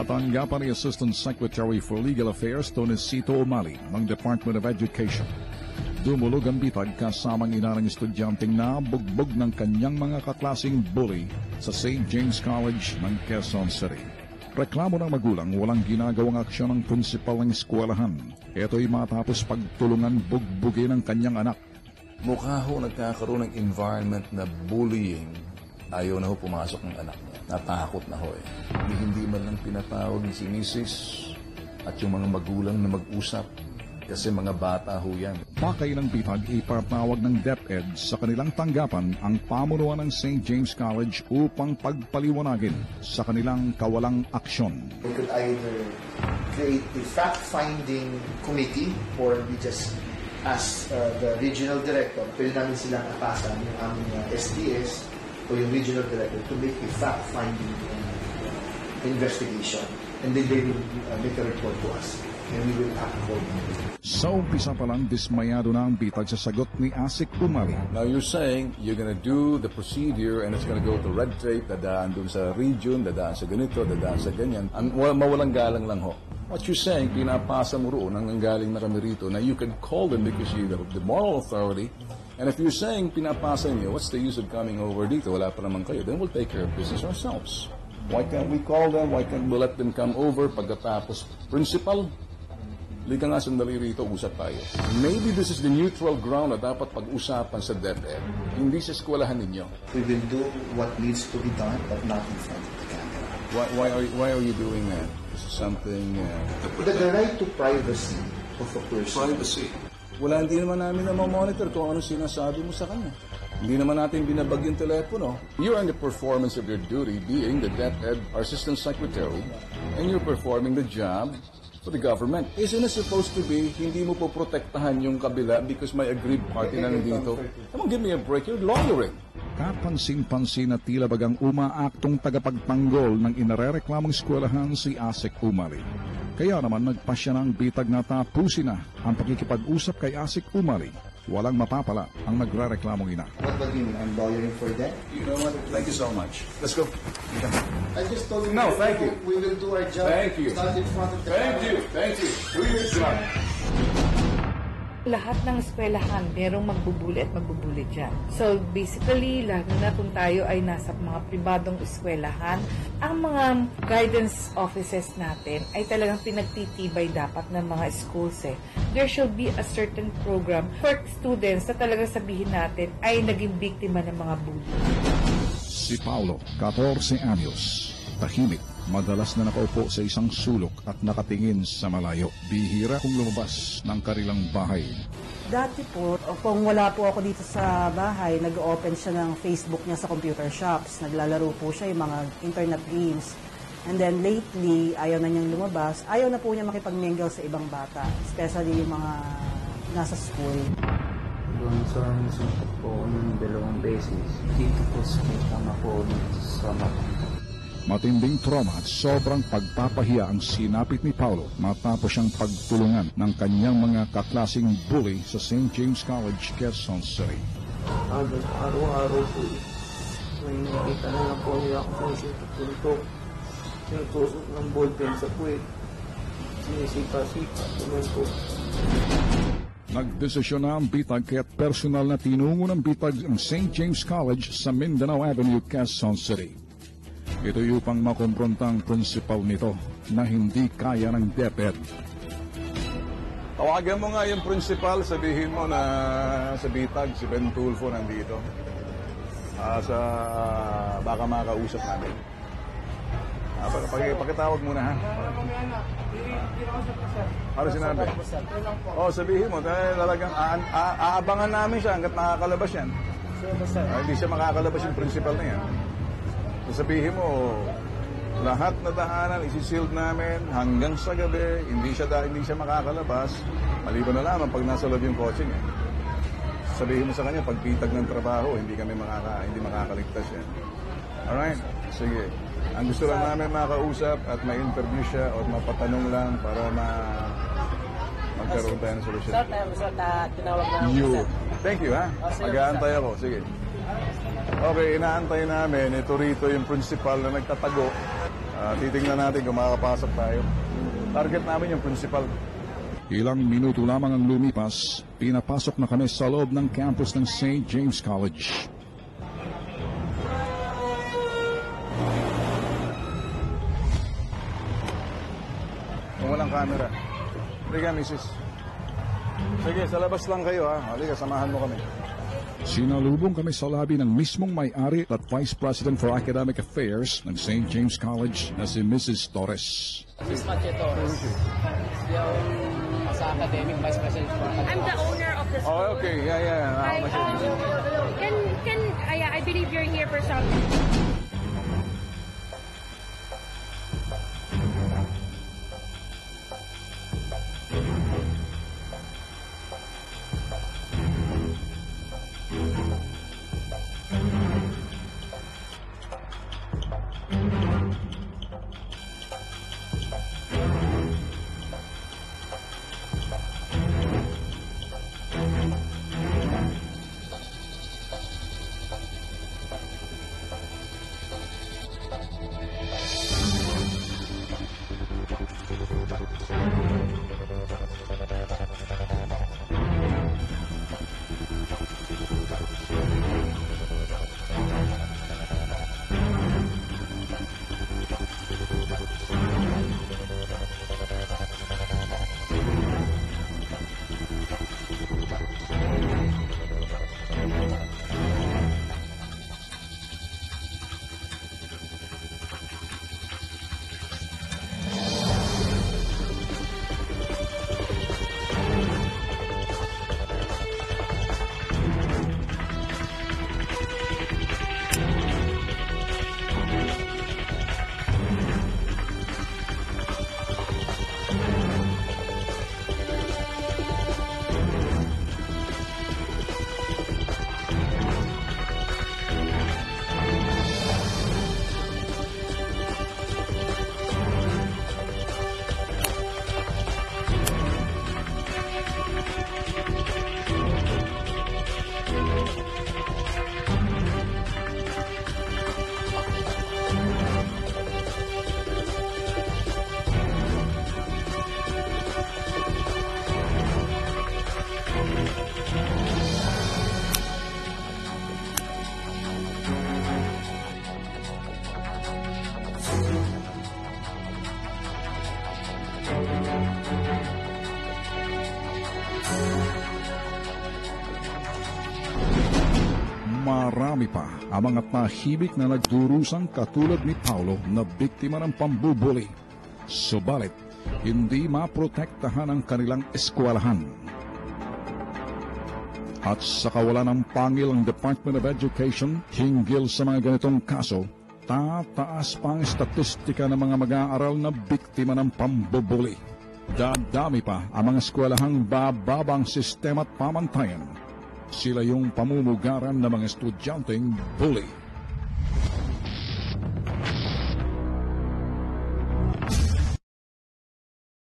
Natanggapan ni Assistant Secretary for Legal Affairs Tonesito Umali ng Department of Education. Dumulog ang bitag kasamang ina ng estudyanteng na bugbog ng kanyang mga kaklasing bully sa St. James College ng Quezon City. Reklamo ng magulang walang ginagawang aksyon ng prinsipal ng eskwelahan. Ito'y matapos pagtulungan bugbugin ng kanyang anak. Mukha ho nagkakaroon ng environment na bullying. Ayaw na ho pumasok ng anak niya. Natakot na ho eh. Hindi man lang pinatawag ni si Mrs. at yung mga magulang na mag-usap. Kasi mga bata ho yan. Pakay ng bitag ipatawag ng DepEd sa kanilang tanggapan ang pamunuan ng St. James College upang pagpaliwanagin sa kanilang kawalang aksyon. We could either create a fact-finding committee or we just ask the regional director, pwede namin silang atasan yung aming SDS o yung regional director to make a fact-finding investigation. And then they will make a report to us. And we will act accordingly. Sa umpisa pa lang, dismayado na ang bitag sa sagot ni Asik Umali. Now you're saying you're gonna do the procedure and it's gonna go to red tape, dadaan dun sa region, dadaan sa ganito, dadaan sa ganyan. Mawalang galang lang ho. What you're saying, pinapasa mo roon ang galing na kami rito na you can call them because you're the moral authority. And if you're saying pinapasa niyo, what's the use of coming over dito? Wala pa naman kayo. Then we'll take care of business ourselves. Why can't we call them? Why can't we let them come over? Pagkatapos, principal, lika nga sandali rito, usap tayo. Maybe this is the neutral ground na dapat pag-usapan sa DepEd. Hindi sa eskwelahan ninyo. We will do what needs to be done, but not in front of the camera. Why are you doing that? This is something... The right to privacy of a person. Privacy? Wala, hindi naman namin na monitor kung ano sinasabi mo sa kanya. Hindi naman natin binabag yung telepono. You are in the performance of your duty being the DepEd Assistant Secretary and you're performing the job for the government. Isn't it supposed to be, hindi mo po protektahan yung kabila because may agreed party na nandito? Come on, give me a break. You're lawyering. Kapansin-pansin na tila bagang umaaktong tagapagtanggol ng inarereklamong eskwelahan si Asik Umali. Kaya naman nagpasya ng bitag na tapusin na ang pakikipag-usap kay Asik Umali. Walang mapapala ang nagrereklamong ina. What do you mean? I'm lawyering for that? You know what? Thank you so much. Let's go. I just told you. No, thank you. We will do our job. Thank you. Not in front of the Thank you. Thank you. Do your job. Lahat ng eskwelahan, merong magbubuli at magbubuli dyan. So basically, lalo na kung tayo ay nasa mga pribadong eskwelahan, ang mga guidance offices natin ay talagang pinagtitibay dapat ng mga schools eh. There should be a certain program for students na talagang sabihin natin ay naging biktima ng mga bully. Si Paulo, 14 anyos, tahimik. Madalas na nakaupo sa isang sulok at nakatingin sa malayo. Bihira kung lumabas ng kanilang bahay. Dati po, kung wala po ako dito sa bahay, nag-open siya ng Facebook niya sa computer shops. Naglalaro po siya yung mga internet games. And then lately, ayaw na niyang lumabas. Ayaw na po niya makipag-mingle sa ibang bata, especially yung mga nasa school. Doon sa suntok po ng 2 beses. Dito po sa tama po sa mata. Matinding trauma at sobrang pagpapahiya ang sinapit ni Paulo matapos siyang pagtulungan ng kanyang mga kaklasing bully sa St. James College, Quezon City. Araw-araw po. May nakita na lang po niya ako sa suntok. Sinutusok ng ballpen sa puwet. Sinisika-sika. Tuman po. Nagdesisyon na ang bitag kaya't personal na tinungo ng bitag ang St. James College sa Mindanao Avenue, Quezon City. Ito'y upang makumpronta ang principal nito na hindi kaya ng DepEd. Tawagan mo nga yung principal, sabihin mo na sa bitag, si Ben Tulfo nandito. Baka makausap namin. Pakitawag muna ha. Ano sinabi? Sabihin mo, talagang aabangan namin siya hanggat nakakalabas yan. Hindi siya makakalabas yung principal na yan. Sabihin mo, lahat na daanan isi-sealed namin hanggang sa gabi, hindi siya makakalabas, maliban na lamang pag nasa loob yung kotse niya. Sabihin mo sa kanya, pagpitag ng trabaho, hindi makakaligtas yan. Alright? Sige. Ang gusto lang namin makausap at ma-interview siya o mapatanong lang para magkaroon tayo ng solusyon. Tinawag na You. Thank you, ha? Mag-aantay ako. Sige. Okay, inaantay namin. Ito rito yung principal na nagtatago. Titingnan natin kung makakapasok tayo. Target namin yung principal. Ilang minuto lamang ang lumipas, pinapasok na kami sa loob ng campus ng St. James College. Kung walang camera. Halika, misis. Sige, sa labas lang kayo ha. Halika, samahan mo kami. Sinalubong kami sa labi ng mismong may-ari at Vice President for Academic Affairs ng St. James College na si Mrs. Torres. Miss Matye Torres. Yung sa academic vice president for I'm the owner of the school. Oh, okay. Yeah. Hi, I believe you're here for something. Marami pa ang mga tahimik na nagdurusang katulad ni Paulo na biktima ng pambubuli. Subalit, hindi maprotektahan ang kanilang eskwelahan. At sa kawalan ng pangil ang Department of Education hinggil sa mga ganitong kaso, tataas pa ang statistika ng mga mag-aaral na biktima ng pambubuli. Dadami pa ang mga eskwelahang bababang sistema at pamantayan. Sila yung pamumugaran ng mga estudyanteng bully.